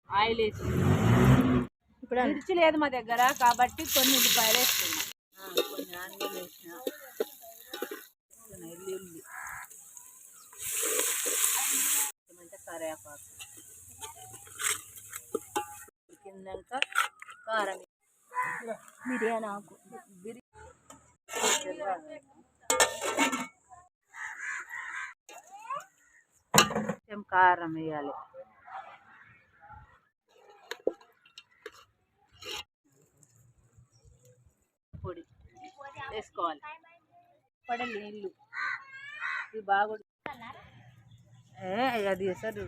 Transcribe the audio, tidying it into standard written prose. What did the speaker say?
oil వేసి ఇప్పుడు మిర్చి లేదు మా దగ్గర కాబట్టి కొన్ని ఉల్లిపాయలు వేసుకున్నాం, కొన్ని ఆనియన్ వేసిన, ఎల్లుల్లి, కరివేపాకు కిందాక కారం, బిర్యానీ ఆకు, కొంచెం కారం వేయాలి, పొడి వేసుకోవాలి, పడే నీళ్ళు ఇది బాగా అది అసలు